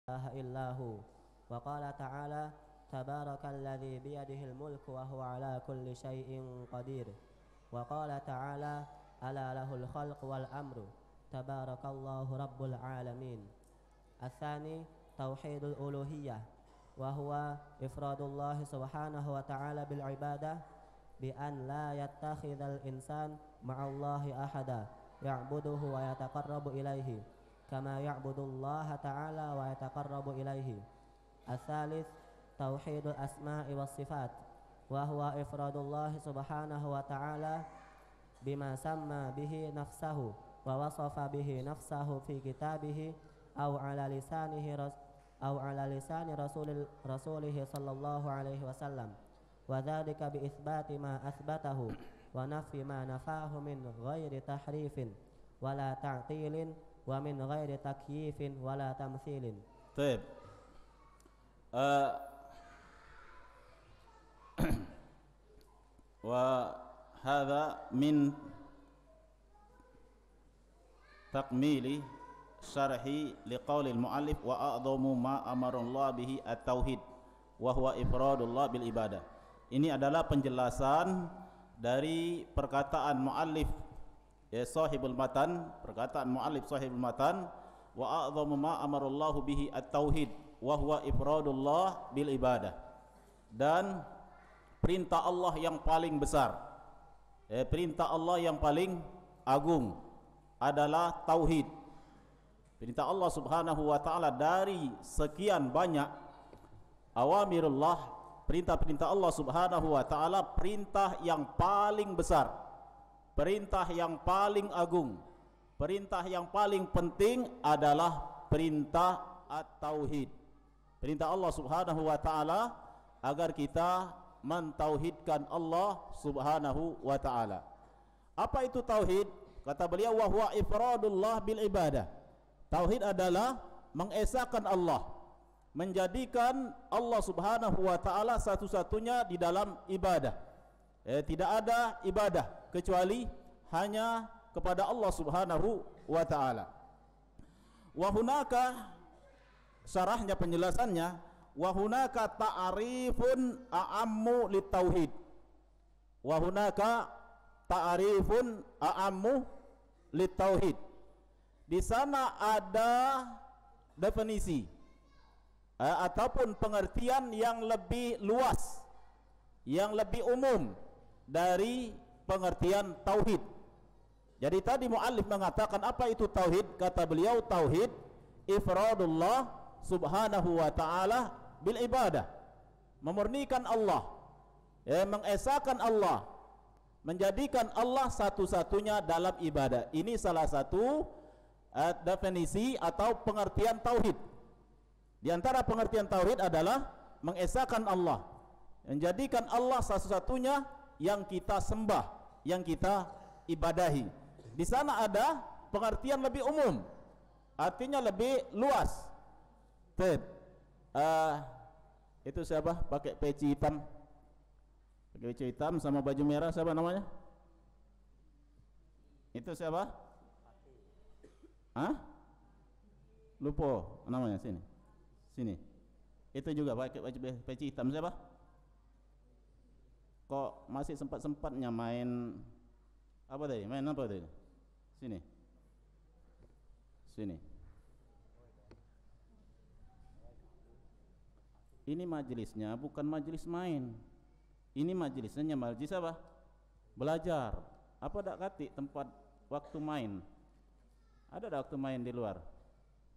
إله إلا هو. وقال تعالى تبارك الذي بيده الملك وهو على كل شيء قدير. وقال تعالى ألا له الخلق والأمر تبارك الله رب العالمين. الثاني توحيد الألوهية وهو إفراد الله سبحانه وتعالى بالعبادة بأن لا يتخذ الإنسان مع الله أحدا يعبده ويتقرب إليه كما يعبد الله تعالى ويتقرب إليه. الثالث توحيد الأسماء والصفات وهو إفراد الله سبحانه وتعالى بما سمى به نفسه ووصف به نفسه في كتابه أو على لسان رسوله صلى الله عليه وسلم، وذلك بإثبات ما أثبته ونفي ما نفاه من غير تحريف ولا تعطيل ومن غير تكييف ولا تمثيل. طيب. وهذا من تكميل شرح لقول المؤلف وأعظم ما أمر الله به التauhid wa huwa ifradullah bil ibadah. Ini adalah penjelasan dari perkataan muallif sahibul matan, perkataan muallif sahibul matan wa a'dhamu ma amarallahu bihi at-tauhid wa huwa ifradullah bil ibadah. Dan perintah Allah yang paling besar, perintah Allah yang paling agung adalah tauhid. Perintah Allah Subhanahu wa taala dari sekian banyak awamirullah, perintah-perintah Allah Subhanahu wa taala, perintah yang paling besar, perintah yang paling agung, perintah yang paling penting adalah perintah at-tauhid. Perintah Allah Subhanahu wa taala agar kita mentauhidkan Allah Subhanahu wa taala. Apa itu tauhid? Kata beliau wa huwa ifradullah bil ibadah. Tauhid adalah mengesahkan Allah, menjadikan Allah Subhanahu wa taala satu-satunya di dalam ibadah. Tidak ada ibadah kecuali hanya kepada Allah Subhanahu wa taala. Wa hunaka, syarahnya, penjelasannya, wa hunaka ta'rifun a'ammu litauhid. Wa hunaka ta'rifun a'ammu litauhid. Di sana ada definisi ataupun pengertian yang lebih luas, yang lebih umum dari pengertian tauhid. Jadi tadi muallif mengatakan apa itu tauhid? Kata beliau tauhid ifradullah subhanahu wa ta'ala bil ibadah, memurnikan Allah, mengesahkan Allah, menjadikan Allah satu-satunya dalam ibadah. Ini salah satu definisi atau pengertian tauhid. Di antara pengertian tauhid adalah mengesahkan Allah, menjadikan Allah satu-satunya yang kita sembah, yang kita ibadahi. Di sana ada pengertian lebih umum, artinya lebih luas. Itu siapa? Pakai peci hitam, pakai peci hitam sama baju merah, siapa namanya? Itu siapa? Lupa namanya. Sini. Itu juga pakai baju peci hitam, siapa? Kok masih sempat-sempatnya main apa tadi? Main apa tadi? Sini. Ini majelisnya bukan majelis main. Ini majelisnya majelis apa? Belajar. Apa dak kati tempat waktu main? Ada waktu main di luar?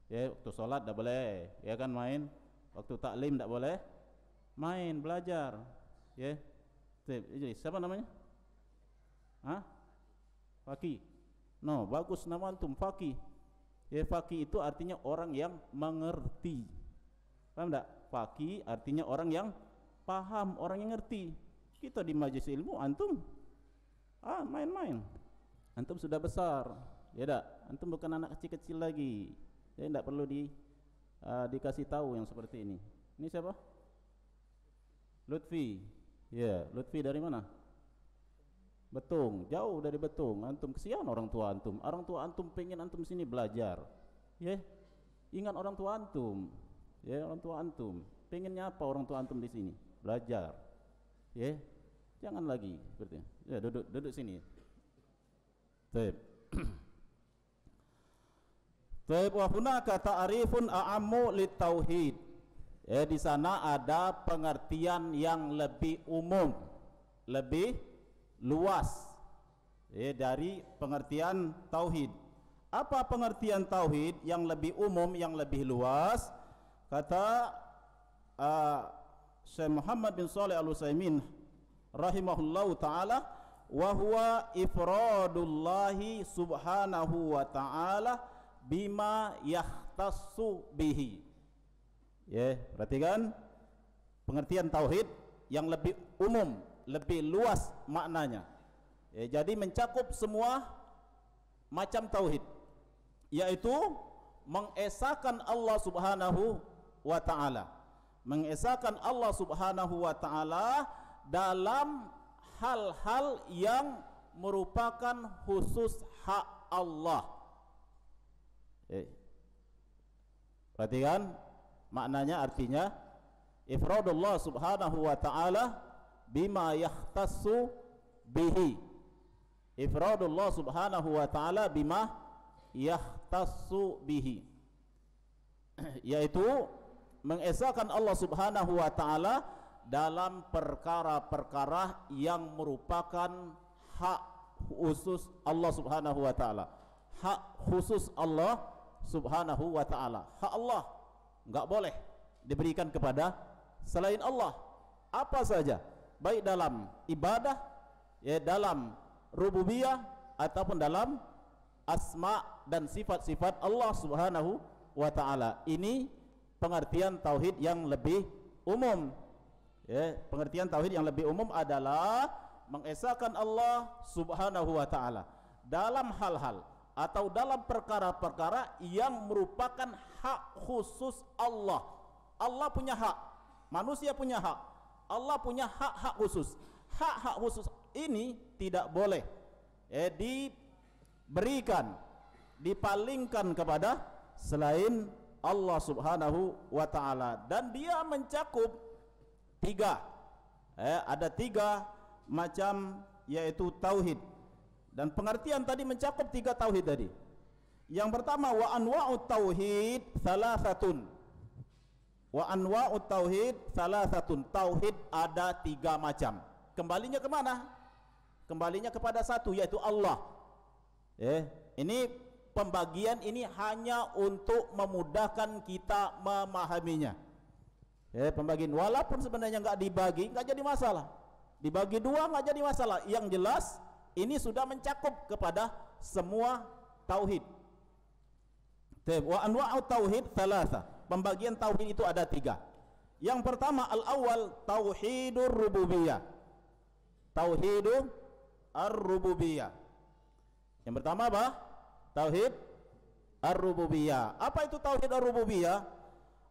Ya, waktu sholat tak boleh, ya kan main. Waktu taklim tak boleh main, belajar. Ya. Jadi siapa namanya? Faqih. No, bagus nama antum, faqih. Ya, faqih itu artinya orang yang mengerti. Paham tak? Faqih artinya orang yang paham, orang yang ngerti. Kita di majelis ilmu, antum main-main. Antum sudah besar. Ya tak? Antum bukan anak kecil-kecil lagi. Jadi tidak perlu dikasih tahu yang seperti ini. Ini siapa? Lutfi. Ya, Lutfi dari mana? Betung, jauh dari Betung. Antum kesian orang tua antum. Orang tua antum pengen antum sini belajar. Ya, ingat orang tua antum. Ya, orang tua antum. Pengennya apa orang tua antum di sini? Belajar. Ya. Jangan lagi seperti itu. Ya, duduk sini. Baik. Baik, wa hunaka ta'rifun a'ammu litauhid. Ya, di sana ada pengertian yang lebih umum, lebih luas, ya, dari pengertian tauhid. Apa pengertian tauhid yang lebih umum, yang lebih luas? Kata Syekh Muhammad bin Shalih Al-Utsaimin rahimahullahu taala, wa huwa ifradullahi subhanahu wa ta'ala bima yahtassu bihi. Ya, perhatikan pengertian tauhid yang lebih umum, lebih luas maknanya. Ya, jadi mencakup semua macam tauhid, yaitu mengesahkan Allah Subhanahu wa ta'ala, mengesahkan Allah Subhanahu wa ta'ala dalam hal-hal yang merupakan khusus hak Allah. Perhatikan maknanya, artinya ifradullah Subhanahu wa ta'ala bima yahtassu bihi. Ifradullah Subhanahu wa ta'ala bima yahtassu bihi, yaitu mengesahkan Allah Subhanahu wa ta'ala dalam perkara-perkara yang merupakan hak khusus Allah Subhanahu wa ta'ala. Hak khusus Allah Subhanahu wa ta'ala. Hak Allah enggak boleh diberikan kepada selain Allah. Apa saja, baik dalam ibadah, ya, dalam rububiyah, ataupun dalam asma dan sifat-sifat Allah Subhanahu wa ta'ala. Ini pengertian tauhid yang lebih umum. Ya, pengertian tauhid yang lebih umum adalah mengesahkan Allah Subhanahu wa ta'ala dalam hal-hal atau dalam perkara-perkara yang merupakan hak khusus Allah. Allah punya hak, manusia punya hak, Allah punya hak-hak khusus. Hak-hak khusus ini tidak boleh diberikan, dipalingkan kepada selain Allah Subhanahu wa ta'ala. Dan dia mencakup tiga, ada tiga macam, yaitu tauhid. Dan pengertian tadi mencakup tiga tauhid tadi. Yang pertama, wa anwa'ut tauhid salasatun. Wa anwa'ut tauhid salasatun. Tauhid ada tiga macam. Kembalinya kemana? Kembalinya kepada satu, yaitu Allah. Ini pembagian ini hanya untuk memudahkan kita memahaminya. Pembagian, walaupun sebenarnya nggak dibagi, nggak jadi masalah. Dibagi dua nggak jadi masalah. Yang jelas ini sudah mencakup kepada semua tauhid. Wa anwa'ut tauhid thalatha. Pembagian tauhid itu ada tiga. Yang pertama, al-awwal tauhidur rububiyah. Tauhidur ar-rububiyah. Yang pertama apa? Tauhid ar-rububiyah. Apa itu tauhid ar-rububiyah?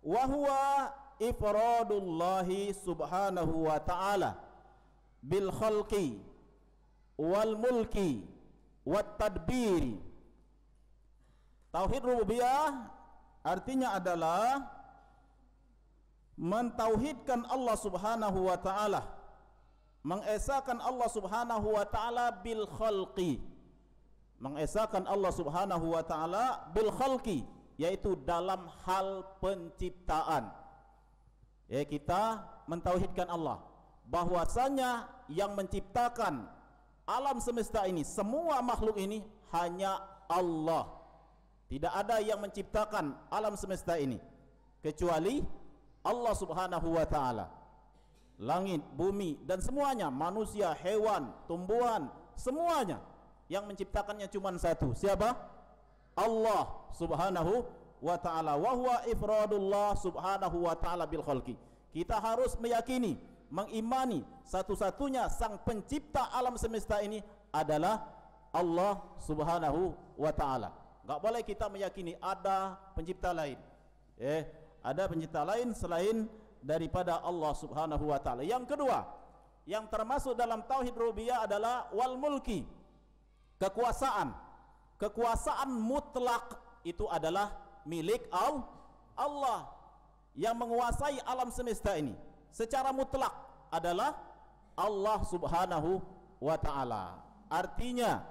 Wa huwa ifradullahi subhanahu wa ta'ala bil khalqi wal mulki wat tadbiri. Tauhid rububiyah artinya adalah mentauhidkan Allah Subhanahu wa ta'ala, mengesahkan Allah Subhanahu wa ta'ala bil khalqi, mengesahkan Allah Subhanahu wa ta'ala bil khalqi, yaitu dalam hal penciptaan. Ya, kita mentauhidkan Allah bahwasanya yang menciptakan alam semesta ini, semua makhluk ini hanya Allah. Tidak ada yang menciptakan alam semesta ini kecuali Allah Subhanahu wa ta'ala. Langit, bumi, dan semuanya, manusia, hewan, tumbuhan, semuanya yang menciptakannya cuma satu. Siapa? Allah Subhanahu wa ta'ala. Wa huwa ifradullah Subhanahu wa ta'ala bil khalqi. Kita harus meyakini, mengimani satu-satunya sang pencipta alam semesta ini adalah Allah Subhanahu wa ta'ala. Enggak boleh kita meyakini ada pencipta lain. Ada pencipta lain selain daripada Allah Subhanahu wa ta'ala. Yang kedua, yang termasuk dalam tauhid rububiyah adalah wal mulki. Kekuasaan. Kekuasaan mutlak itu adalah milik Allah. yang menguasai alam semesta ini secara mutlak adalah Allah Subhanahu wa ta'ala. Artinya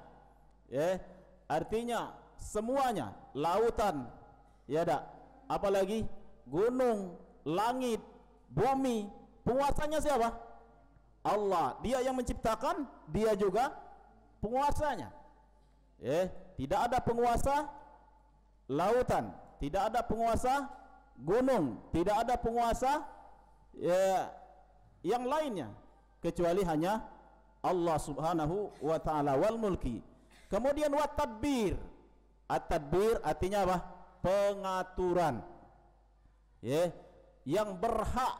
artinya semuanya, lautan, ya dak, apalagi gunung, langit, bumi, penguasanya siapa? Allah. Dia yang menciptakan, dia juga penguasanya. Tidak ada penguasa lautan, tidak ada penguasa gunung, tidak ada penguasa yang lainnya kecuali hanya Allah Subhanahu wa ta'ala. Wal mulki. Kemudian wat tadbir. At-tadbir artinya apa? Pengaturan. Yang berhak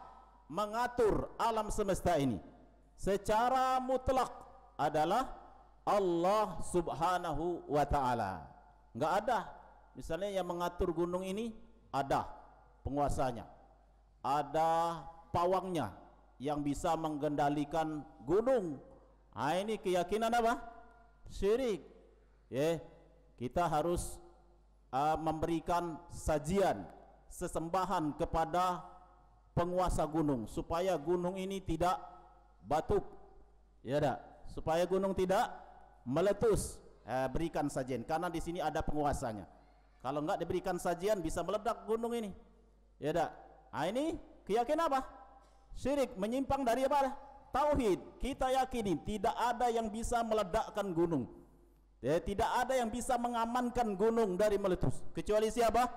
mengatur alam semesta ini secara mutlak adalah Allah Subhanahu wa ta'ala. Enggak ada misalnya yang mengatur gunung ini, ada penguasanya, ada pawangnya yang bisa mengendalikan gunung. Ini keyakinan apa? Syirik. Kita harus memberikan sajian, sesembahan kepada penguasa gunung supaya gunung ini tidak batuk, ya dak, supaya gunung tidak meletus. Berikan sajian karena di sini ada penguasanya. Kalau enggak diberikan sajian bisa meledak gunung ini, ya dak. Ini keyakinan apa? Syirik, menyimpang dari apa? Tauhid. Kita yakini tidak ada yang bisa meledakkan gunung, tidak ada yang bisa mengamankan gunung dari meletus kecuali siapa?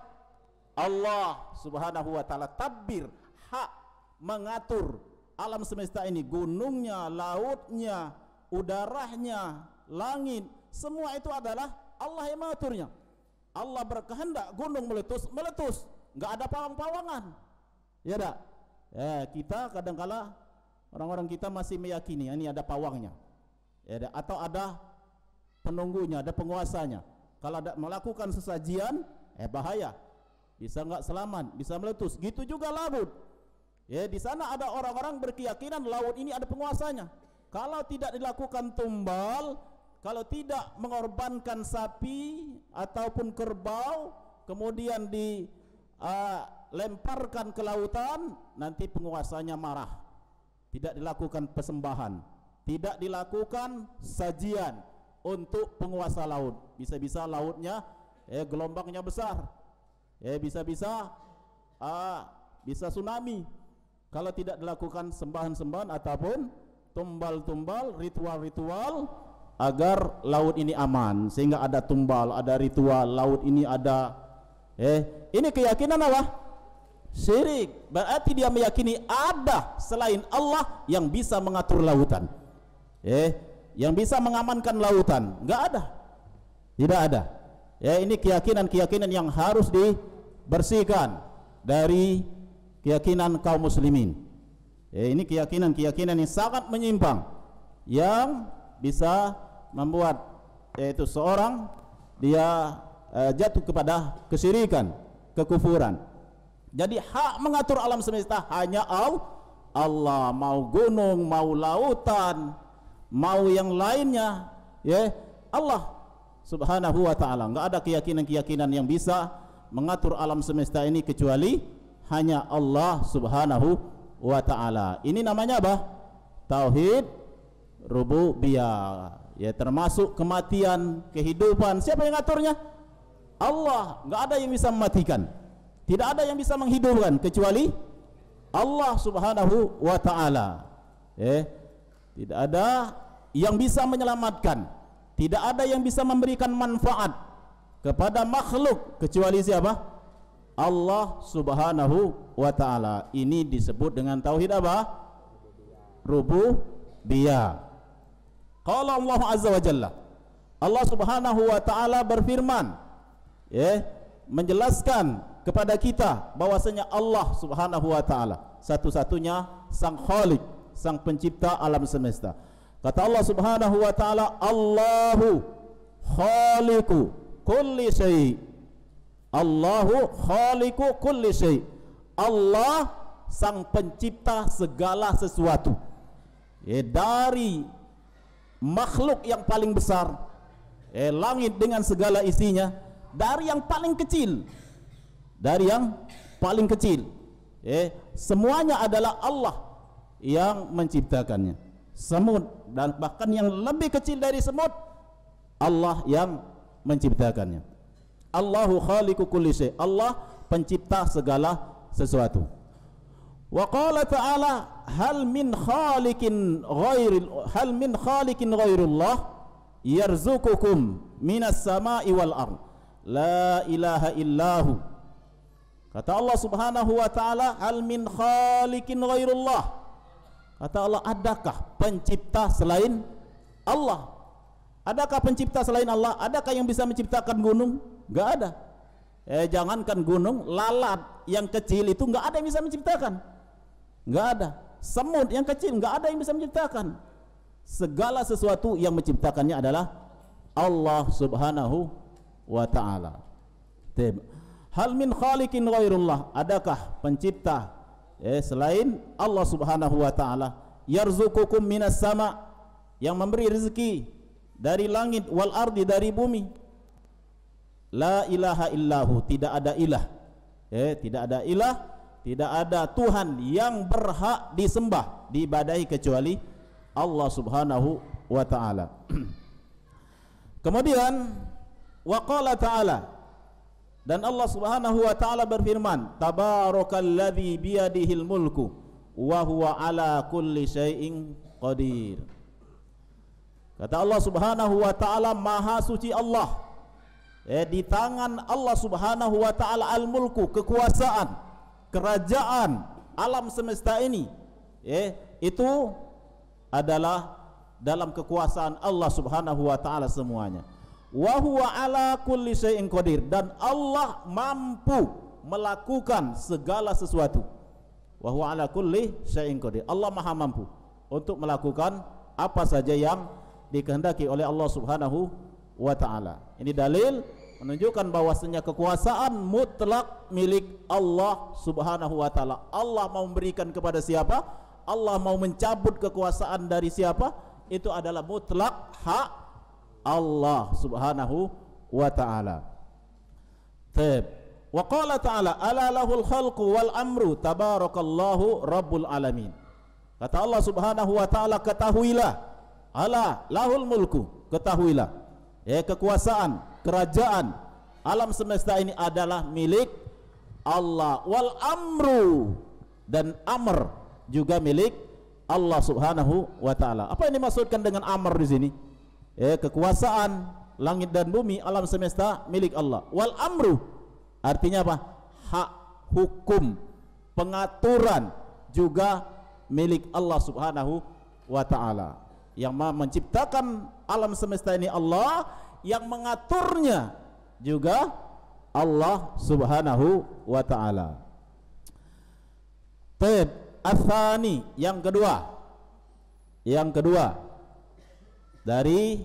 Allah Subhanahu wa ta'ala. Tadbir, hak mengatur alam semesta ini, gunungnya, lautnya, udaranya, langit, semua itu adalah Allah yang mengaturnya. Allah berkehendak gunung meletus, meletus, enggak ada pawang-pawangan, ya dak. Kita kadang-kala orang-orang kita masih meyakini ini ada pawangnya, ya dak, atau ada penunggunya, ada penguasanya. Kalau ada melakukan sesajian, bahaya, bisa enggak selamat, bisa meletus. Gitu juga laut. Di sana ada orang-orang berkeyakinan laut ini ada penguasanya. Kalau tidak dilakukan tumbal, kalau tidak mengorbankan sapi ataupun kerbau, kemudian dilemparkan ke lautan, nanti penguasanya marah. Tidak dilakukan persembahan, tidak dilakukan sajian untuk penguasa laut. Bisa-bisa lautnya gelombangnya besar, bisa-bisa bisa tsunami kalau tidak dilakukan sembahan-sembahan ataupun tumbal-tumbal, ritual-ritual agar laut ini aman. Sehingga ada tumbal, ada ritual, laut ini ada ini keyakinan apa? Syirik. Berarti dia meyakini ada selain Allah yang bisa mengatur lautan, yang bisa mengamankan lautan. Enggak ada, tidak ada. Ini keyakinan-keyakinan yang harus dibersihkan dari keyakinan kaum muslimin. Ini keyakinan-keyakinan yang sangat menyimpang, yang bisa membuat yaitu seorang dia jatuh kepada kesyirikan, kekufuran. Jadi hak mengatur alam semesta hanya Allah. Mau gunung, mau lautan, mau yang lainnya, Allah Subhanahu wa ta'ala. Enggak ada keyakinan-keyakinan yang bisa mengatur alam semesta ini kecuali hanya Allah Subhanahu wa ta'ala. Ini namanya apa? Tauhid rububiyah. Termasuk kematian, kehidupan. Siapa yang ngaturnya? Allah. Enggak ada yang bisa mematikan, tidak ada yang bisa menghidupkan kecuali Allah Subhanahu wa ta'ala. Tidak ada yang bisa menyelamatkan, tidak ada yang bisa memberikan manfaat kepada makhluk kecuali siapa? Allah Subhanahu wa ta'ala. Ini disebut dengan tauhid apa? Rububiyah. Qala Allah azza wa jalla, Allah Subhanahu wa ta'ala berfirman, menjelaskan kepada kita bahwasanya Allah Subhanahu wa ta'ala satu-satunya sang khalik, sang pencipta alam semesta. Kata Allah Subhanahu wa ta'ala, Allahu khaliqu kulli syai'. Allahu khaliqu kulli syai'. Allah sang pencipta segala sesuatu. Dari makhluk yang paling besar, langit dengan segala isinya, dari yang paling kecil, dari yang paling kecil, semuanya adalah Allah yang menciptakannya. Semut dan bahkan yang lebih kecil dari semut, Allah yang menciptakannya. Allahu khaliqu kulli syai'. Allah pencipta segala sesuatu. Wa qala ta'ala hal min khaliqin ghairullah yarzuqukum minas sama'i wal ard la ilaha illahu. Kata Allah Subhanahu wa taala, hal min khaliqin ghairullah. Kata Allah, adakah pencipta selain Allah? Adakah pencipta selain Allah? Adakah yang bisa menciptakan gunung? Enggak ada. Jangankan gunung, lalat yang kecil itu enggak ada yang bisa menciptakan. Enggak ada. Semut yang kecil enggak ada yang bisa menciptakan. Segala sesuatu yang menciptakannya adalah Allah Subhanahu wa taala. Hal min khaliqin ghairullah, adakah pencipta selain Allah Subhanahu wa taala? Yarzuqukum minas sama, yang memberi rezeki dari langit, wal ardi, dari bumi. La ilaha illahu, tidak ada ilah, tidak ada ilah, tidak ada Tuhan yang berhak disembah, diibadahi kecuali Allah Subhanahu wa taala. Kemudian waqala ta'ala, dan Allah Subhanahu wa taala berfirman, tabarakalladzi biyadihil mulku wa huwa ala kulli syai'in qadir. Kata Allah Subhanahu wa taala, maha suci Allah. Di tangan Allah Subhanahu wa taala al-mulku, kekuasaan, kerajaan alam semesta ini, itu adalah dalam kekuasaan Allah Subhanahu wa taala semuanya. Wa huwa ala kulli syai'in qadir, dan Allah mampu melakukan segala sesuatu. Wa huwa ala kulli syai'in qadir, Allah maha mampu untuk melakukan apa saja yang dikehendaki oleh Allah Subhanahu wa taala. Ini dalil menunjukkan bahwasanya kekuasaan mutlak milik Allah Subhanahu wa taala. Allah mau memberikan kepada siapa, Allah mau mencabut kekuasaan dari siapa, itu adalah mutlak hak Allah Subhanahu wa ta'ala. Wa qala ta'ala ala lahul khalqu wal amru tabarakallahu rabbul alamin. Kata Allah Subhanahu wa ta'ala, ketahuilah, ala lahul mulku, ketahuilah, kekuasaan, kerajaan alam semesta ini adalah milik Allah. Wal amru, dan amr juga milik Allah Subhanahu wa ta'ala. Apa yang dimaksudkan dengan amr di sini? Kekuasaan langit dan bumi, alam semesta milik Allah. Wal amru artinya apa? Hak, hukum, pengaturan juga milik Allah Subhanahu wa ta'ala. Yang menciptakan alam semesta ini Allah, yang mengaturnya juga Allah Subhanahu wa ta'ala. Atsani, yang kedua dari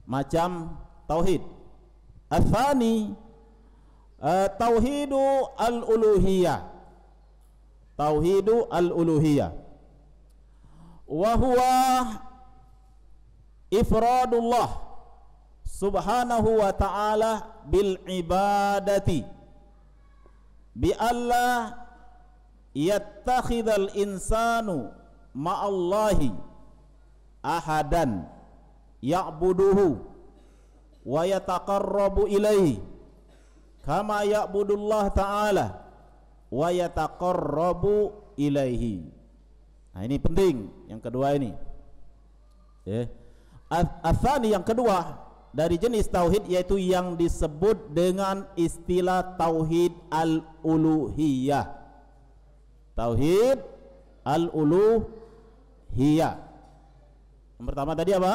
macam tauhid. Atsani tauhidu al-uluhiyah. Tauhidu al-uluhiyah wa huwa ifradullah subhanahu wa ta'ala bil ibadati bi alla yattakhidhal insanu ma'allahi ahadan ya'buduhu wa yataqarrabu ilaihi kama ya'budullah ta'ala wa yataqarrabu ilaihi. Nah, ini penting yang kedua ini. Atsani, yang kedua dari jenis tauhid, yaitu yang disebut dengan istilah tauhid al-uluhiyah. Tauhid al-uluhiyah. Yang pertama tadi apa?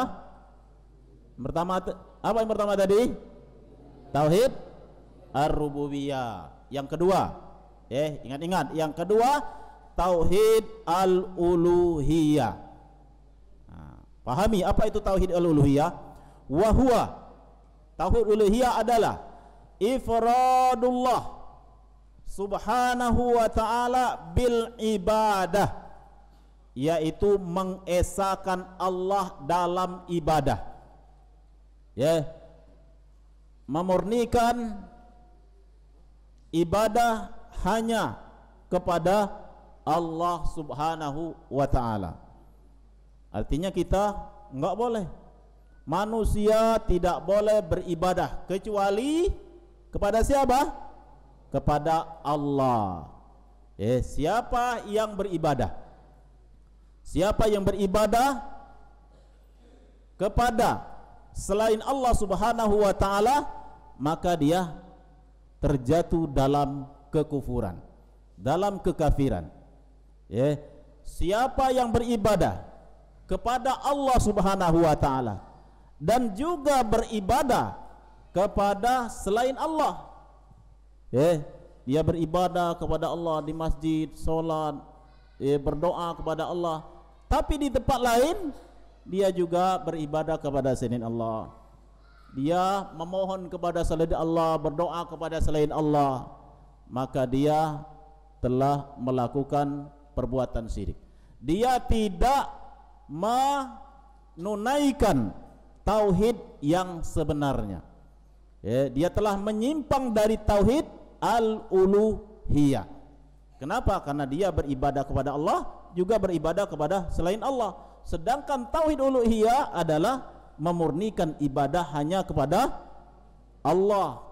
Yang pertama tadi? Tauhid ar-rububiyah. Yang kedua, ingat-ingat, yang kedua tauhid al-uluhiyah. Nah, pahami apa itu tauhid al-uluhiyah? Wa huwa, tauhid uluhiyah adalah ifradullah subhanahu wa ta'ala bil ibadah, yaitu mengesakan Allah dalam ibadah, memurnikan ibadah hanya kepada Allah Subhanahu wa ta'ala. Artinya kita enggak boleh, manusia tidak boleh beribadah kecuali kepada siapa? Kepada Allah. Siapa yang beribadah? Siapa yang beribadah kepada selain Allah Subhanahu wa ta'ala, maka dia terjatuh dalam kekufuran, dalam kekafiran. Siapa yang beribadah kepada Allah Subhanahu wa ta'ala dan juga beribadah kepada selain Allah, dia beribadah kepada Allah di masjid, sholat, berdoa kepada Allah, tapi di tempat lain dia juga beribadah kepada selain Allah, dia memohon kepada selain Allah, berdoa kepada selain Allah, maka dia telah melakukan perbuatan syirik. Dia tidak menunaikan tauhid yang sebenarnya. Dia telah menyimpang dari tauhid al-uluhiyah. Kenapa? Karena dia beribadah kepada Allah, juga beribadah kepada selain Allah. Sedangkan tauhid uluhiyah adalah memurnikan ibadah hanya kepada Allah,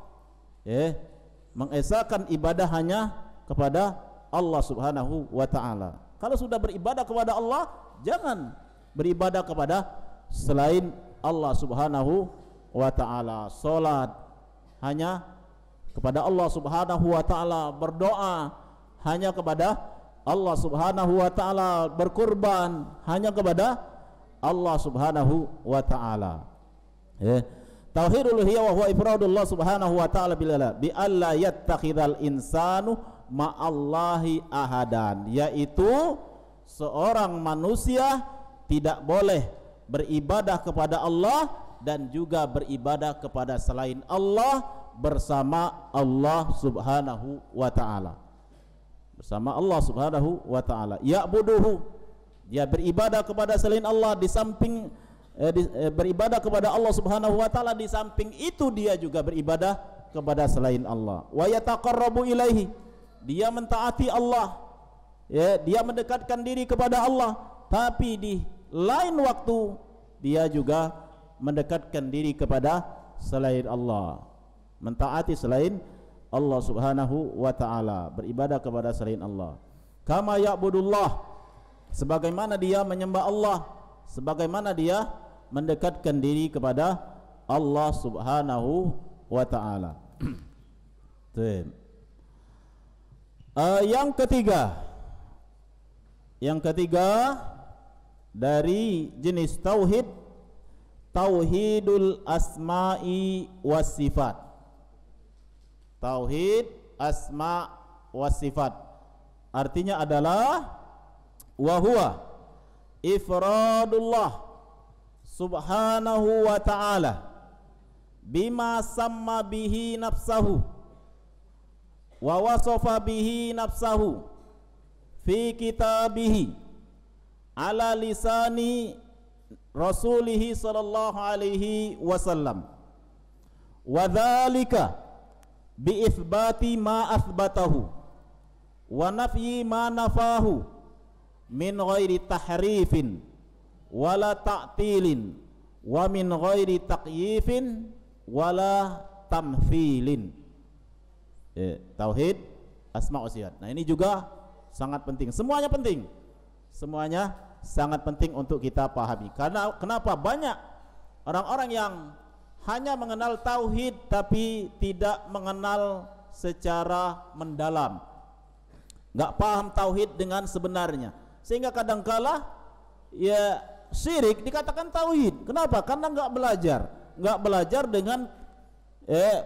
mengesahkan ibadah hanya kepada Allah Subhanahu wa ta'ala. Kalau sudah beribadah kepada Allah, jangan beribadah kepada selain Allah Subhanahu wa ta'ala. Salat hanya kepada Allah Subhanahu wa ta'ala, berdoa hanya kepada Allah Subhanahu wa ta'ala, berkurban hanya kepada Allah Subhanahu wa ta'ala. Tauhidul uluhiyah wa huwa ifradullah Subhanahu wa ta'ala bi alla yattakhidhal insanu ma'allahi ahadan, yaitu seorang manusia tidak boleh beribadah kepada Allah dan juga beribadah kepada selain Allah bersama Allah Subhanahu wa ta'ala. Bersama Allah Subhanahu wa ta'ala. Ya'buduhu, dia beribadah kepada selain Allah, di samping beribadah kepada Allah Subhanahu wa ta'ala, di samping itu dia juga beribadah kepada selain Allah. Wa yataqarrabu ilaihi, dia mentaati Allah, dia mendekatkan diri kepada Allah, tapi di lain waktu dia juga mendekatkan diri kepada selain Allah, mentaati selain Allah Subhanahu wa ta'ala, beribadah kepada selain Allah. Kama ya'budullah, sebagaimana dia menyembah Allah, sebagaimana dia mendekatkan diri kepada Allah Subhanahu wa ta'ala. Yang ketiga dari jenis tauhid, tauhidul asma'i was sifat. Tauhid asma was sifat artinya adalah wa huwa ifradullah subhanahu wa ta'ala bima samma bihi nafsahu wa wasafa bihi nafsahu fi kitabihi ala lisani rasulihi sallallahu alaihi wasallam, wa dzalika bi itsbati ma atsbatahu wa nafyi ma nafahu min ghairi tahrifin wala ta'tilin wa min ghairi taqyifin wala tamthilin. Tauhid asma wa sifat. Nah, ini juga sangat penting. Semuanya penting. Semuanya sangat penting untuk kita pahami. Karena kenapa banyak orang-orang yang hanya mengenal tauhid tapi tidak mengenal secara mendalam, nggak paham tauhid dengan sebenarnya, sehingga kadangkala ya syirik dikatakan tauhid. Kenapa? Karena nggak belajar dengan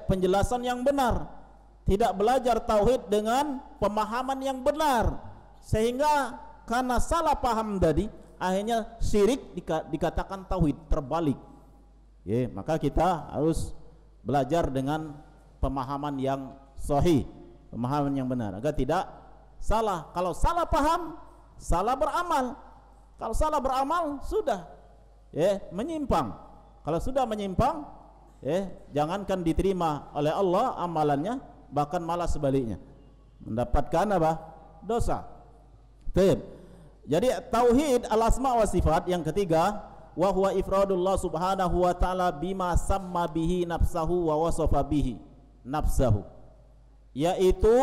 penjelasan yang benar, tidak belajar tauhid dengan pemahaman yang benar, sehingga karena salah paham tadi akhirnya syirik dikatakan tauhid, terbalik. Maka kita harus belajar dengan pemahaman yang sahih, pemahaman yang benar, agar tidak salah. Kalau salah paham, salah beramal. Kalau salah beramal sudah menyimpang. Kalau sudah menyimpang, jangankan diterima oleh Allah amalannya, bahkan malah sebaliknya, mendapatkan apa? dosa. Baik. Jadi tauhid al-asma wa sifat yang ketiga, wa huwa ifradullah subhanahu wa ta'ala bima samma bihi nafsahu wa wasafa bihi nafsahu, yaitu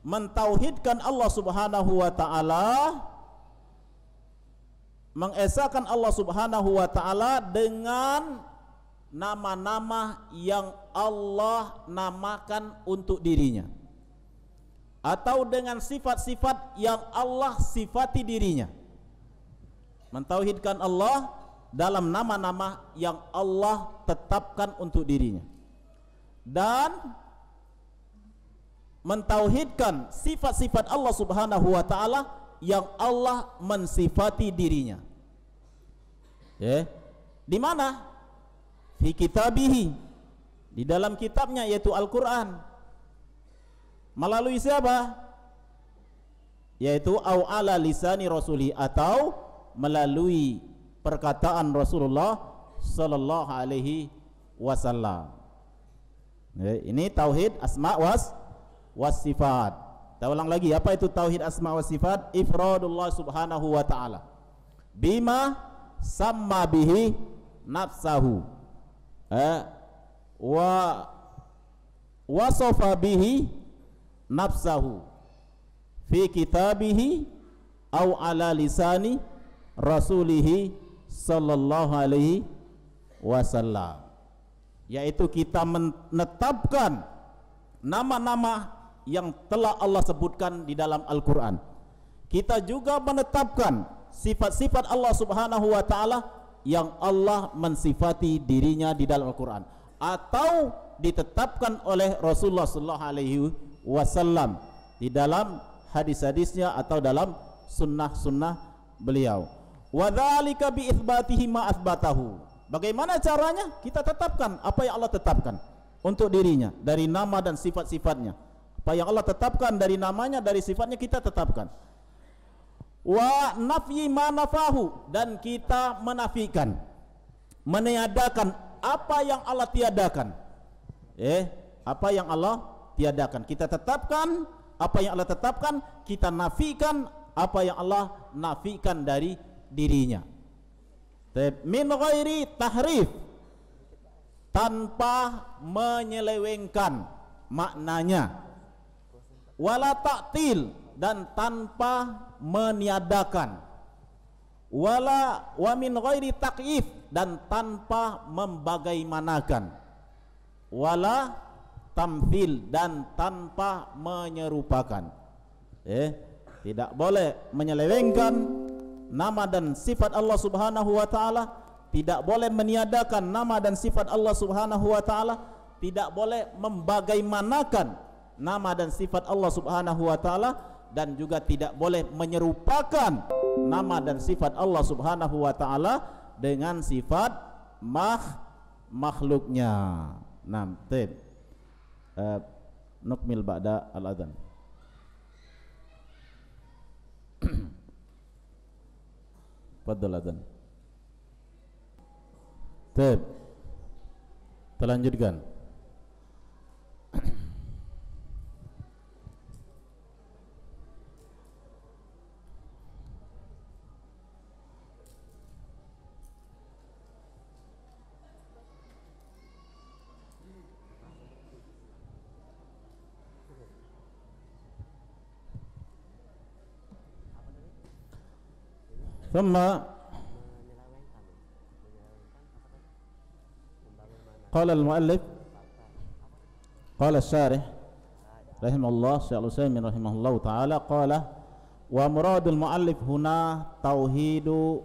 mentauhidkan Allah subhanahu wa ta'ala, mengesahkan Allah subhanahu wa ta'ala dengan nama-nama yang Allah namakan untuk dirinya, atau dengan sifat-sifat yang Allah sifati dirinya. Mentauhidkan Allah dalam nama-nama yang Allah tetapkan untuk dirinya, dan mentauhidkan sifat-sifat Allah subhanahu wa ta'ala yang Allah mensifati dirinya. Di mana? Fi kitabihi, di dalam kitabnya yaitu Al-Quran. Melalui siapa? Yaitu au ala lisani rasuli, atau melalui perkataan Rasulullah sallallahu alaihi wasallam. Ini tauhid asma was sifat. Kita ulang lagi, apa itu tauhid asma was sifat? Ifradullah subhanahu wa ta'ala bima samma bihi nafsahu wa wasafa bihi nafsahu fi kitabihi au ala lisani rasulihi sallallahu alaihi wasallam, yaitu kita menetapkan nama-nama yang telah Allah sebutkan di dalam Al-Quran. Kita juga menetapkan sifat-sifat Allah subhanahu wa ta'ala yang Allah mensifati dirinya di dalam Al-Quran, atau ditetapkan oleh Rasulullah sallallahu alaihi wasallam di dalam hadis-hadisnya atau dalam sunnah-sunnah beliau. Wa dzalika bi itsbatihi ma atsbatahu. Bagaimana caranya? Kita tetapkan apa yang Allah tetapkan untuk dirinya dari nama dan sifat-sifatnya. Apa yang Allah tetapkan dari namanya, dari sifatnya, kita tetapkan. Wa nafyi ma nafahu, dan kita menafikan, meniadakan apa yang Allah tiadakan. Apa yang Allah tiadakan kita tetapkan, apa yang Allah tetapkan kita nafikan, apa yang Allah nafikan dari dirinya. Min ghairi tahrif, tanpa menyelewengkan maknanya, wala ta'til, dan tanpa meniadakan, wala wa min ghairi taqyif, dan tanpa membagaimanakan, wala tamthil, dan tanpa menyerupakan. Tidak boleh menyelewengkan nama dan sifat Allah subhanahu wa ta'ala, tidak boleh meniadakan nama dan sifat Allah subhanahu wa ta'ala, tidak boleh membagaimanakan nama dan sifat Allah subhanahu wa ta'ala, dan juga tidak boleh menyerupakan nama dan sifat Allah subhanahu wa ta'ala dengan sifat makhluknya. Nukmil ba'da al-adhan. Fadhal adhan. Kita lanjutkan. Thumma qala al-muallif qala asy-syarih rahimahullah Syekh Al-Utsaimin rahimahullah taala qala wa muradul muallif huna tauhidu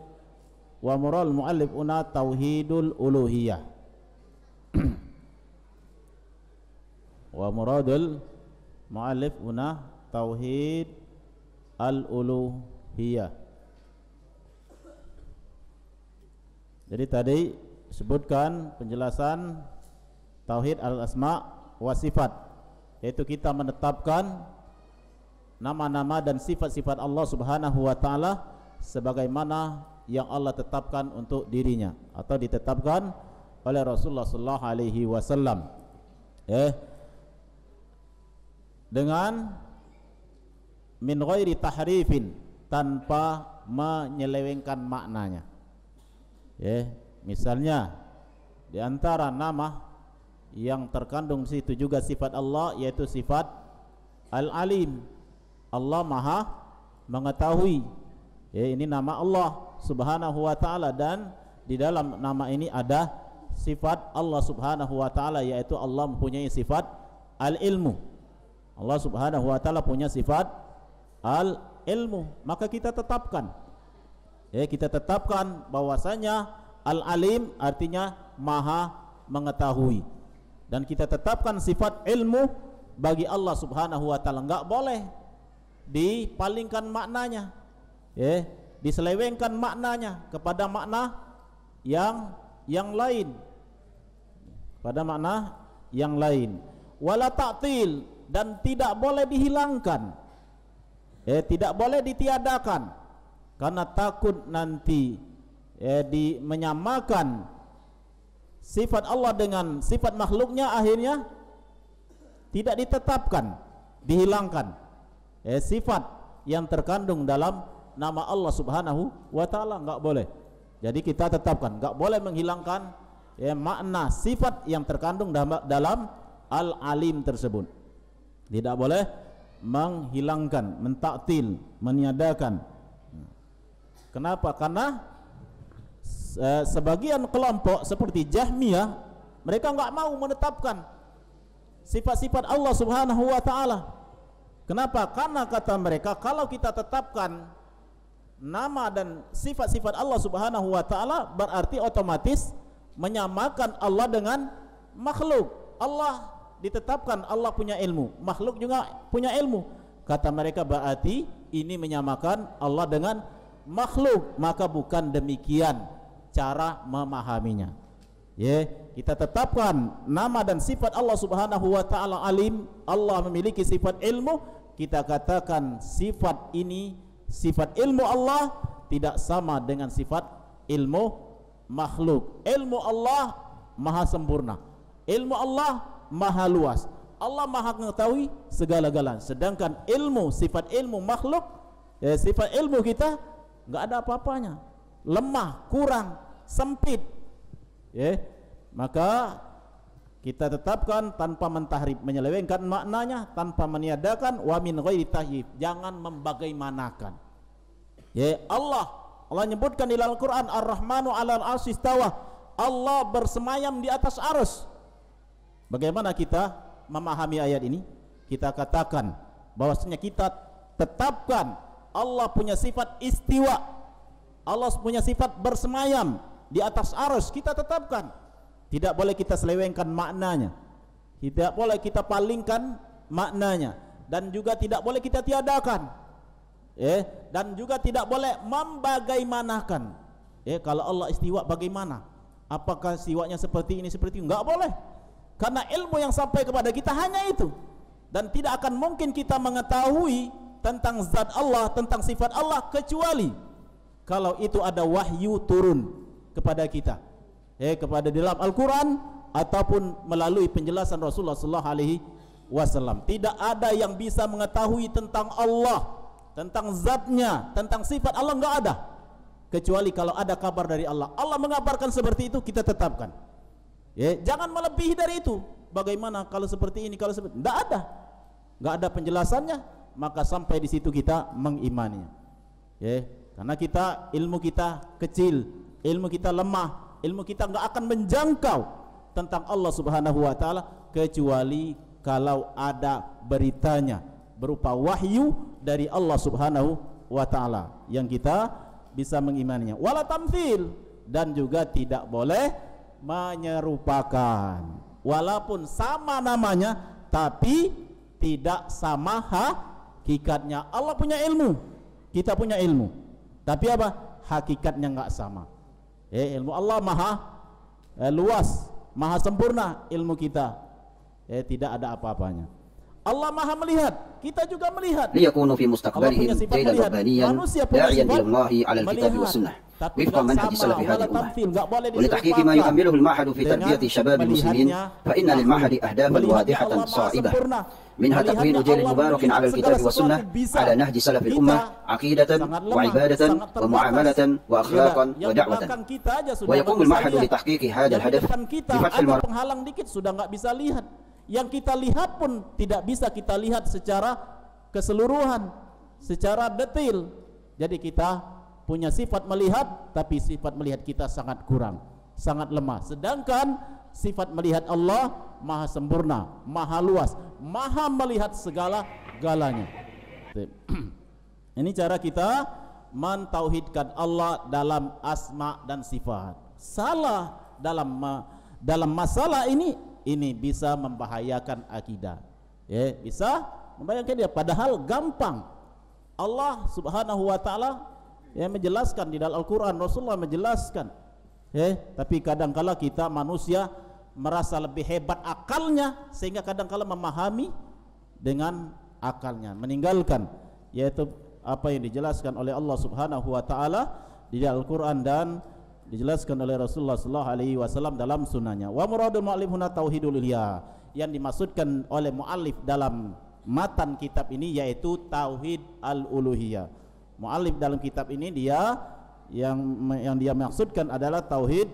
wa muradul muallif huna tauhidul uluhiyah wa muradul muallif huna tauhid al-uluhiyah. Jadi tadi sebutkan penjelasan tauhid al-asma wa sifat, yaitu kita menetapkan nama-nama dan sifat-sifat Allah subhanahu wa ta'ala sebagaimana yang Allah tetapkan untuk dirinya atau ditetapkan oleh Rasulullah sallallahu alaihi wasallam, dengan min ghairi tahrifin, tanpa menyelewengkan maknanya. Misalnya di antara nama yang terkandung di situ juga sifat Allah, yaitu sifat Al-Alim. Allah Maha mengetahui. Ini nama Allah Subhanahu wa taala, dan di dalam nama ini ada sifat Allah Subhanahu wa taala, yaitu Allah mempunyai sifat Al-Ilmu. Allah Subhanahu wa taala punya sifat Al-Ilmu. Maka kita tetapkan, kita tetapkan bahwasanya Al-Alim artinya Maha mengetahui, dan kita tetapkan sifat ilmu bagi Allah Subhanahu wa taala. Enggak boleh dipalingkan maknanya, diselewengkan maknanya kepada makna yang lain, pada makna yang lain. Wala ta'til, dan tidak boleh dihilangkan, tidak boleh ditiadakan, karena takut nanti menyamakan sifat Allah dengan sifat makhluknya, akhirnya tidak ditetapkan, dihilangkan sifat yang terkandung dalam nama Allah Subhanahu wa taala. Enggak boleh. Jadi kita tetapkan, enggak boleh menghilangkan makna sifat yang terkandung dalam Al-Alim tersebut. Tidak boleh menghilangkan, mentaktil, meniadakan. Kenapa? Karena sebagian kelompok seperti Jahmiyah, mereka enggak mau menetapkan sifat-sifat Allah Subhanahu wa taala. Kenapa? Karena kata mereka, kalau kita tetapkan nama dan sifat-sifat Allah Subhanahu wa taala, berarti otomatis menyamakan Allah dengan makhluk. Allah ditetapkan Allah punya ilmu, makhluk juga punya ilmu. Kata mereka, berarti ini menyamakan Allah dengan makhluk. Maka bukan demikian cara memahaminya. Kita tetapkan nama dan sifat Allah Subhanahu wa taala Alim. Allah memiliki sifat ilmu. Kita katakan sifat ini, sifat ilmu Allah tidak sama dengan sifat ilmu makhluk. Ilmu Allah maha sempurna, ilmu Allah maha luas, Allah maha mengetahui segala-galanya. Sedangkan ilmu, sifat ilmu makhluk, sifat ilmu kita enggak ada apa-apanya, lemah, kurang, sempit. Maka kita tetapkan tanpa mentahrif, menyelewengkan maknanya, tanpa meniadakan. Wa min ghairi tahyif, jangan membagaimanakan. Allah menyebutkan di dalam Al-Qur'an, Ar-Rahmanu 'alal 'arsy istawa, Allah bersemayam di atas arsy. Bagaimana kita memahami ayat ini? Kita katakan bahwasanya kita tetapkan Allah punya sifat istiwa, Allah punya sifat bersemayam di atas arsy. Kita tetapkan, tidak boleh kita selewengkan maknanya, tidak boleh kita palingkan maknanya, dan juga tidak boleh kita tiadakan, dan juga tidak boleh membagaimanakan. Kalau Allah istiwa bagaimana? Apakah istiwanya seperti ini, seperti itu? Enggak boleh, karena ilmu yang sampai kepada kita hanya itu, dan tidak akan mungkin kita mengetahui tentang zat Allah, tentang sifat Allah, kecuali kalau itu ada wahyu turun kepada kita, kepada dalam Al-Quran ataupun melalui penjelasan Rasulullah SAW. Tidak ada yang bisa mengetahui tentang Allah, tentang zatnya, tentang sifat Allah, enggak ada, kecuali kalau ada kabar dari Allah. Allah mengabarkan seperti itu, kita tetapkan. Jangan melebihi dari itu. Bagaimana kalau seperti ini, kalau seperti, enggak ada penjelasannya, maka sampai di situ kita mengimaninya. Karena kita, ilmu kita kecil, ilmu kita lemah, ilmu kita enggak akan menjangkau tentang Allah Subhanahu wa taala, kecuali kalau ada beritanya berupa wahyu dari Allah Subhanahu wa taala yang kita bisa mengimaninya. Wala tamthil, dan juga tidak boleh menyerupakan. Walaupun sama namanya tapi tidak sama hakikatnya. Allah punya ilmu, kita punya ilmu, tapi apa? Hakikatnya enggak sama. Ilmu Allah maha luas, maha sempurna, ilmu kita tidak ada apa-apanya. Allah maha melihat, kita juga melihat. ليكونوا في مستقبلهم قيدا ربانيا داعيا إلى الله على الكتاب والسنة وفق منهج سلف هذه الأمة. ولتحقيق ما يؤمله المعهد في تربية شباب المسلمين فإن للمعهد أهدافا واضحة صائبة، منها تكوين جيل مبارك على الكتاب والسنة على نهج سلف الأمة عقيدة وعبادة ومعاملة وأخلاقا ودعوة. ويقوم المعهد لتحقيق هذا الهدف بفتح penghalang dikit sudah nggak bisa lihat. Yang kita lihat pun tidak bisa kita lihat secara keseluruhan, secara detail. Jadi kita punya sifat melihat, tapi sifat melihat kita sangat kurang, sangat lemah. Sedangkan sifat melihat Allah maha sempurna, maha luas, maha melihat segala-galanya. Ini cara kita mentauhidkan Allah dalam asma dan sifat. Salah dalam masalah ini bisa membahayakan akidah. Ya, bisa membahayakan dia. Padahal gampang. Allah Subhanahu wa taala menjelaskan di dalam Al-Quran, Rasulullah menjelaskan. Tapi kadangkala kita manusia merasa lebih hebat akalnya, sehingga kadangkala memahami dengan akalnya, meninggalkan yaitu apa yang dijelaskan oleh Allah Subhanahu wa taala di dalam Al-Quran dan dijelaskan oleh Rasulullah sallallahu alaihi wasallam dalam sunnahnya. Wa muradul mu'allif huna tauhidul uluhiyah, yang dimaksudkan oleh muallif dalam matan kitab ini yaitu tauhid al-uluhiyah. Mu'allif dalam kitab ini dia yang dia maksudkan adalah tauhid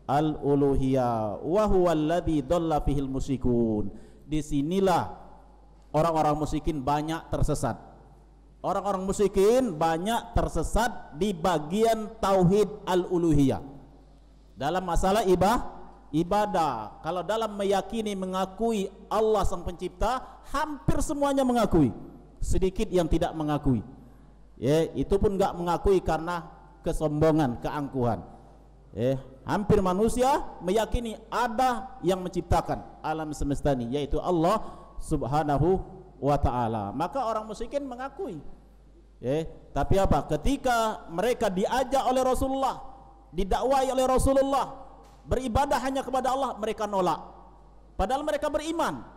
al-uluhiyah. Wa huwa alladzi dhalla fihil musyrikun. Disinilah orang-orang musyrikin banyak tersesat. Orang-orang musyrikin banyak tersesat di bagian tauhid al-uluhiyah. Dalam masalah ibadah, kalau dalam meyakini mengakui Allah sang pencipta, hampir semuanya mengakui. Sedikit yang tidak mengakui. Itu pun enggak mengakui karena kesombongan, keangkuhan. Hampir manusia meyakini ada yang menciptakan alam semesta ini, yaitu Allah Subhanahu wa ta'ala. Maka orang musyrikin mengakui. Tapi apa? Ketika mereka diajak oleh Rasulullah, didakwai oleh Rasulullah, beribadah hanya kepada Allah, mereka nolak. Padahal mereka beriman.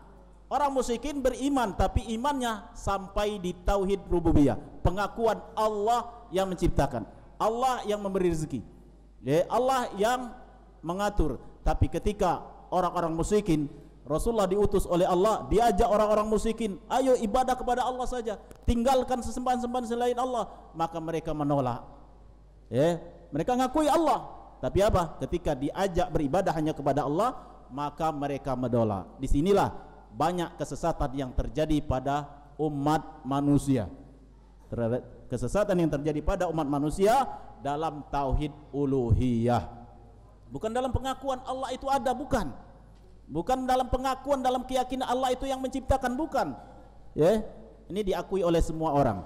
Orang musyrikin beriman, tapi imannya sampai di tauhid rububiyah, pengakuan Allah yang menciptakan, Allah yang memberi rezeki, Allah yang mengatur. Tapi ketika orang-orang musyrikin, Rasulullah diutus oleh Allah, diajak orang-orang musyrikin, ayo ibadah kepada Allah saja, tinggalkan sesembahan-sembahan selain Allah, maka mereka menolak. Mereka ngakui Allah, tapi apa? Ketika diajak beribadah hanya kepada Allah, maka mereka menolak. Disinilah banyak kesesatan yang terjadi pada umat manusia. Kesesatan yang terjadi pada umat manusia dalam tauhid uluhiyah. Bukan dalam pengakuan Allah itu ada, bukan. Bukan dalam pengakuan, dalam keyakinan Allah itu yang menciptakan, bukan. Ini diakui oleh semua orang.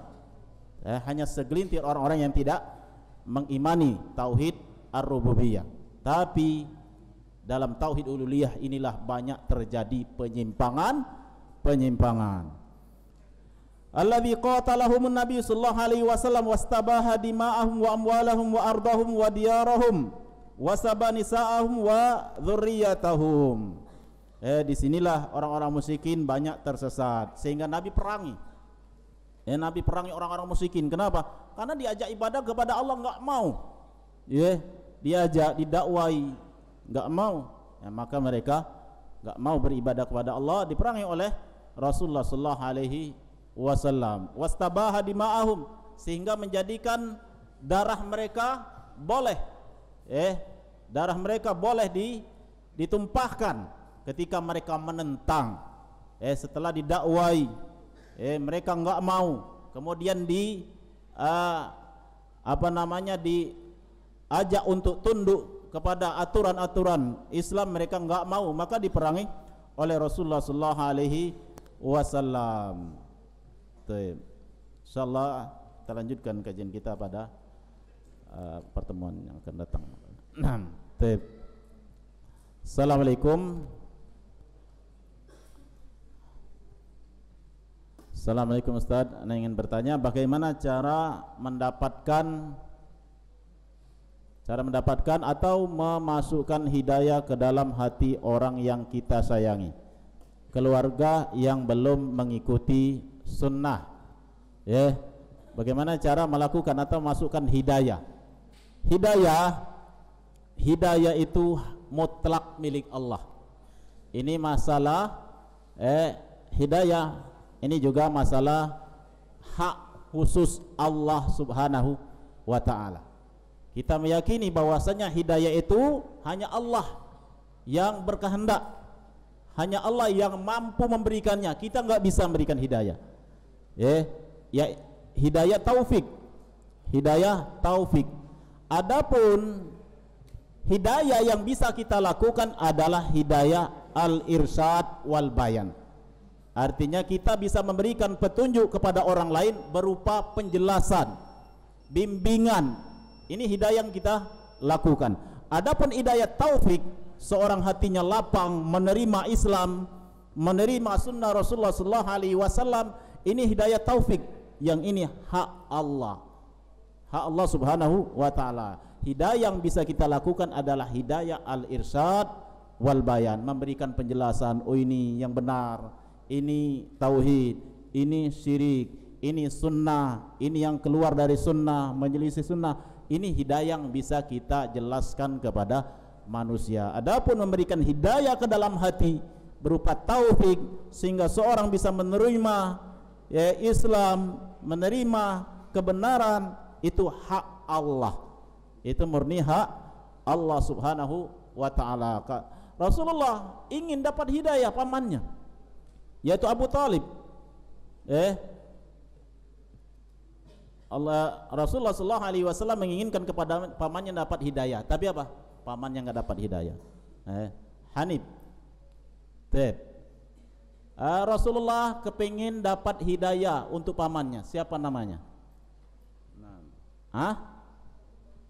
Hanya segelintir orang-orang yang tidak mengimani tauhid ar-rububiyah. Tapi dalam tauhid uluhiyah inilah banyak terjadi penyimpangan. Alladzi qatalahumun nabiy sallallahu alaihi wasallam wastabaha dima'ahum wa amwalahum wa ardahum wa diyarahum wa sabanisa'ahum wa dzurriyyatahum. Disinilah orang-orang musyrikin banyak tersesat sehingga Nabi perangi. Nabi perangi orang-orang musyrikin. Kenapa? Karena diajak ibadah kepada Allah enggak mau. Diajak, didakwai, enggak mau. Maka mereka enggak mau beribadah kepada Allah, diperangi oleh Rasulullah sallallahu alaihi wasallam. Wastabaha dima'ahum, sehingga menjadikan darah mereka boleh darah mereka boleh ditumpahkan ketika mereka menentang. Setelah didakwai, mereka enggak mau, kemudian diajak untuk tunduk kepada aturan-aturan Islam, mereka enggak mau, maka diperangi oleh Rasulullah sallallahu alaihi wasallam. Insyaallah kita lanjutkan kajian kita pada pertemuan yang akan datang. Assalamualaikum. Assalamualaikum Ustaz, Anda ingin bertanya bagaimana cara mendapatkan atau memasukkan hidayah ke dalam hati orang yang kita sayangi, keluarga yang belum mengikuti sunnah. Bagaimana cara melakukan atau masukkan hidayah hidayah itu mutlak milik Allah. Ini masalah hidayah, ini juga masalah hak khusus Allah Subhanahu wa ta'ala. Kita meyakini bahwasanya hidayah itu hanya Allah yang berkehendak, hanya Allah yang mampu memberikannya. Kita nggak bisa memberikan hidayah. Ya hidayah taufik. Adapun hidayah yang bisa kita lakukan adalah hidayah al-irsyad wal bayan. Artinya kita bisa memberikan petunjuk kepada orang lain berupa penjelasan, bimbingan. Ini hidayah yang kita lakukan. Adapun hidayah taufik, seorang hatinya lapang menerima Islam, menerima sunnah Rasulullah sallallahu alaihi wasallam, ini hidayah taufik. Yang ini hak Allah Subhanahu wa ta'ala. Hidayah yang bisa kita lakukan adalah hidayah al-irsyad wal bayan, memberikan penjelasan, oh ini yang benar, ini tauhid, ini syirik, ini sunnah, ini yang keluar dari sunnah, menyelisih sunnah. Ini hidayah yang bisa kita jelaskan kepada manusia. Adapun memberikan hidayah ke dalam hati berupa taufik sehingga seorang bisa menerima Islam, menerima kebenaran, itu hak Allah. Itu murni hak Allah Subhanahu wa ta'ala. Rasulullah ingin dapat hidayah pamannya, yaitu Abu Talib. Rasulullah sallallahu alaihi wasallam menginginkan kepada pamannya dapat hidayah, tapi apa? Pamannya enggak dapat hidayah. Hanif. Rasulullah kepingin dapat hidayah untuk pamannya. Siapa namanya?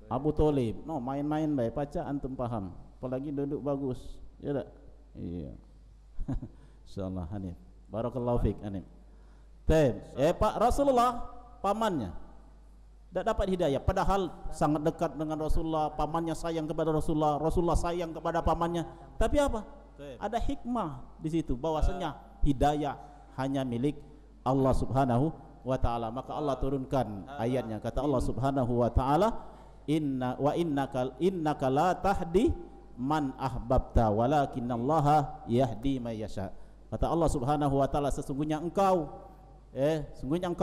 Abu Talib. No, main-main baik, paca antum paham. Apalagi duduk bagus. Ya tak? Iya. Insyaallah Hanif. Barakallahu fiik Hanif. Pak Rasulullah pamannya tidak dapat hidayah, padahal sangat dekat dengan Rasulullah, pamannya sayang kepada Rasulullah, Rasulullah sayang kepada pamannya. Tapi apa? Ada hikmah di situ bahwasanya hidayah hanya milik Allah Subhanahu wa ta'ala. Maka Allah turunkan ayatnya, kata Allah Subhanahu wa ta'ala, innaka la tahdi man ahbabta walakinallaha yahdi may yasha. Kata Allah Subhanahu wa ta'ala, sesungguhnya engkau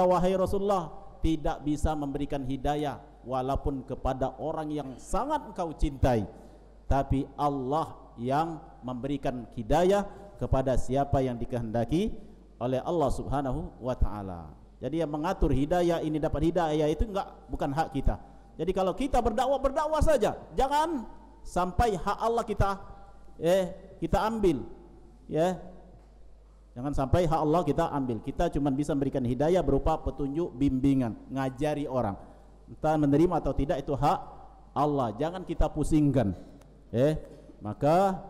wahai Rasulullah tidak bisa memberikan hidayah walaupun kepada orang yang sangat engkau cintai, tapi Allah yang memberikan hidayah kepada siapa yang dikehendaki oleh Allah Subhanahu wa ta'ala. Jadi yang mengatur hidayah ini dapat hidayah itu bukan hak kita. Jadi kalau kita berdakwah saja, jangan sampai hak Allah kita ambil, ya. Jangan sampai hak Allah kita ambil. Kita cuma bisa memberikan hidayah berupa petunjuk, bimbingan, ngajari orang. Entah menerima atau tidak itu hak Allah. Jangan kita pusingkan. Maka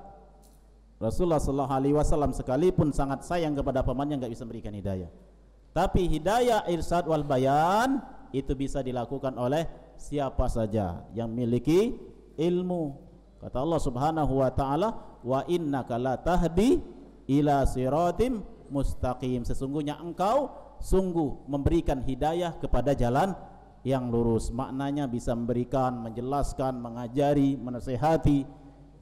Rasulullah sallallahu alaihi wasallam sekalipun sangat sayang kepada pamannya enggak bisa memberikan hidayah. Tapi hidayah irsyad wal bayan itu bisa dilakukan oleh siapa saja yang memiliki ilmu. Kata Allah Subhanahu wa ta'ala, wa innaka la tahdi ila siratim mustaqim. Sesungguhnya engkau sungguh memberikan hidayah kepada jalan yang lurus. Maknanya bisa memberikan, menjelaskan, mengajari, menasihati.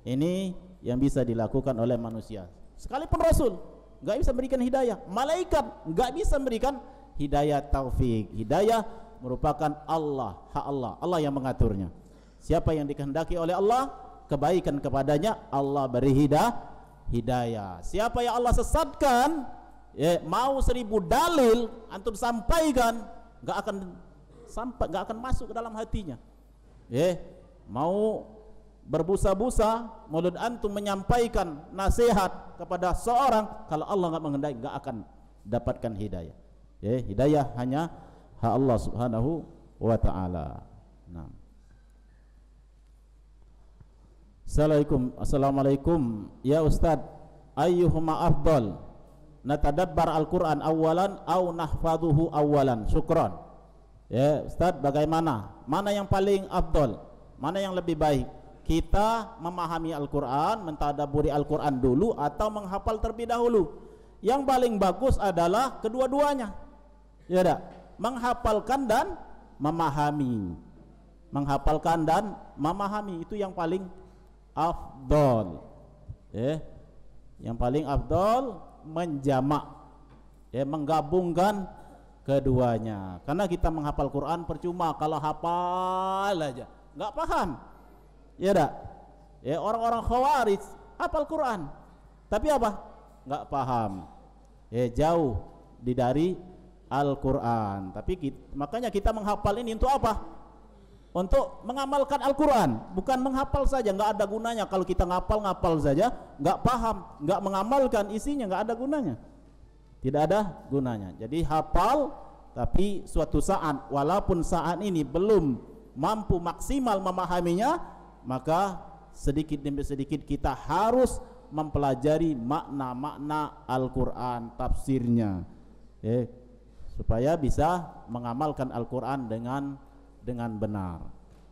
Ini yang bisa dilakukan oleh manusia. Sekalipun Rasul enggak bisa memberikan hidayah, malaikat enggak bisa memberikan hidayah taufik. Hidayah merupakan hak Allah yang mengaturnya. Siapa yang dikehendaki oleh Allah kebaikan kepadanya, Allah beri hidayah. Siapa yang Allah sesatkan, mau 1000 dalil antum sampaikan, enggak akan masuk ke dalam hatinya. Mau berbusa-busa mulut antum menyampaikan nasihat kepada seorang, kalau Allah enggak menghendaki enggak akan dapatkan hidayah. Hidayah hanya hak Allah Subhanahu wa ta'ala. Assalamualaikum ya Ustaz, ayyuhuma afdal natadabbar Al-Quran awalan au nahfaduhu awalan? Syukran. Ya Ustaz, bagaimana? Mana yang paling afdal? Mana yang lebih baik? Kita memahami Al-Quran, mentadabburi Al-Quran dulu atau menghafal terlebih dahulu? Yang paling bagus adalah kedua-duanya. Ya tak? Menghafalkan dan memahami. menghafalkan dan memahami, itu yang paling afdol. Yang paling afdol menjamak, menggabungkan keduanya. Karena kita menghafal Quran percuma kalau hafal aja nggak paham, ya dak? Orang-orang Khawarij hafal Quran tapi apa? Nggak paham, jauh dari Al-Quran. Tapi makanya kita menghafal ini untuk apa? Untuk mengamalkan Al-Quran, bukan menghafal saja. Nggak ada gunanya kalau kita ngapal saja, nggak paham, nggak mengamalkan isinya, nggak ada gunanya, tidak ada gunanya. Jadi hafal, tapi suatu saat walaupun saat ini belum mampu maksimal memahaminya, maka sedikit demi sedikit kita harus mempelajari makna-makna Al-Quran, tafsirnya, supaya bisa mengamalkan Al-Quran dengan benar.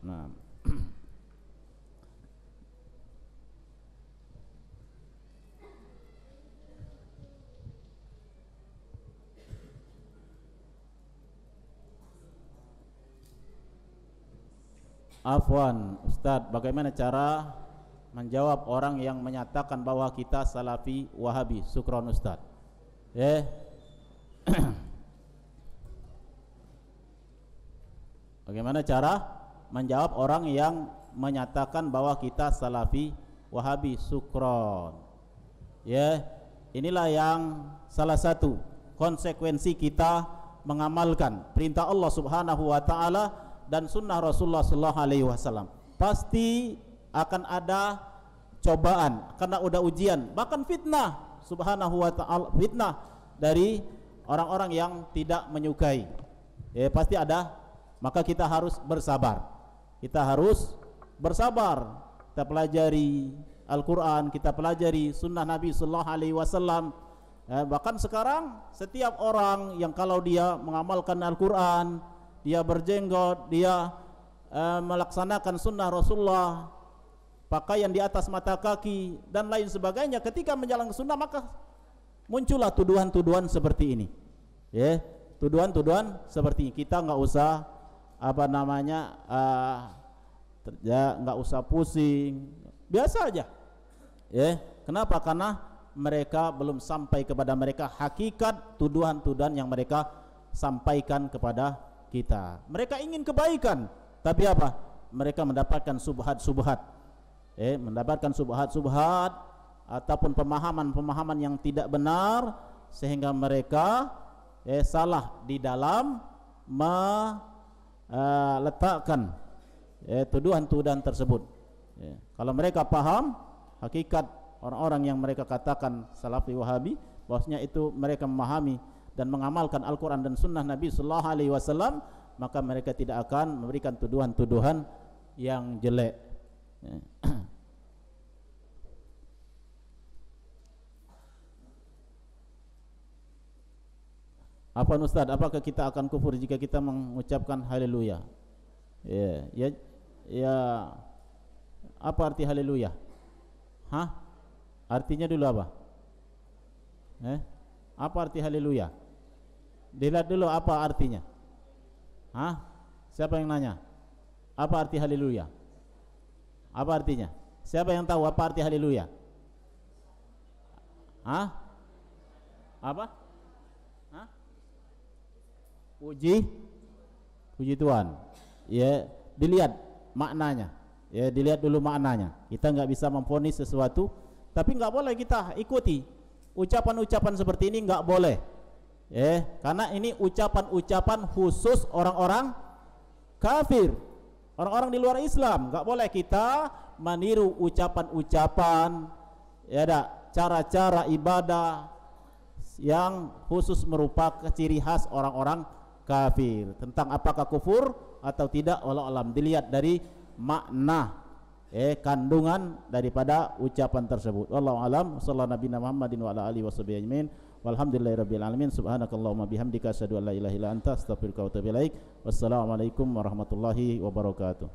Nah, afwan Ustadz, bagaimana cara menjawab orang yang menyatakan bahwa kita Salafi Wahabi? Syukron Ustadz. Bagaimana cara menjawab orang yang menyatakan bahwa kita Salafi Wahabi? Syukron. Inilah yang salah satu konsekuensi kita mengamalkan perintah Allah Subhanahu wa taala dan sunnah Rasulullah sallallahu alaihi wasallam. Pasti akan ada cobaan, karena udah ujian, bahkan fitnah, subhanahu wa ta'ala, fitnah dari orang-orang yang tidak menyukai. Pasti ada, maka kita harus bersabar. Kita harus bersabar. Kita pelajari Al-Quran, kita pelajari sunnah Nabi sallallahu alaihi wasallam. Bahkan sekarang setiap orang yang kalau dia mengamalkan Al-Quran, dia berjenggot, dia melaksanakan sunnah Rasulullah, pakaian di atas mata kaki dan lain sebagainya, ketika menjalankan sunnah maka muncullah tuduhan-tuduhan seperti ini. Tuduhan-tuduhan seperti ini. Kita nggak usah nggak usah pusing, biasa aja. Kenapa? Karena mereka belum sampai kepada mereka hakikat tuduhan-tuduhan yang mereka sampaikan kepada kita. Mereka ingin kebaikan, tapi apa? Mereka mendapatkan subhat-subhat, mendapatkan subhat-subhat ataupun pemahaman-pemahaman yang tidak benar, sehingga mereka salah di dalam meletakkan tuduhan-tuduhan tersebut. Kalau mereka paham hakikat orang-orang yang mereka katakan Salafi Wahabi, bahwasanya itu mereka memahami dan mengamalkan Al-Quran dan sunnah Nabi sallallahu alaihi wasallam, maka mereka tidak akan memberikan tuduhan-tuduhan yang jelek. Apa Ustaz, apakah kita akan kufur jika kita mengucapkan haleluya? Ya, apa arti haleluya? Artinya dulu apa? Apa arti haleluya? Dilihat dulu apa artinya. Siapa yang nanya? Apa arti haleluya? Apa artinya? Siapa yang tahu apa arti haleluya? Apa? Puji Tuhan. Dilihat maknanya. Dilihat dulu maknanya. Kita nggak bisa memvonis sesuatu, tapi nggak boleh kita ikuti ucapan-ucapan seperti ini, nggak boleh. Karena ini ucapan-ucapan khusus orang-orang kafir, orang-orang di luar Islam. Nggak boleh kita meniru ucapan-ucapan, cara-cara ibadah yang khusus merupakan ciri khas orang-orang kafir. Tentang apakah kufur atau tidak, wallahu alam, dilihat dari makna kandungan daripada ucapan tersebut. Wallahu alam. Sallallahu nabiyana Muhammadin wa ala alihi washabihi ajmain. Walhamdulillahirabbil alamin. Subhanakallahumma bihamdika asyhadu an la ilaha illa anta astaghfiruka wa atubu ilaik. Wassalamualaikum warahmatullahi wabarakatuh.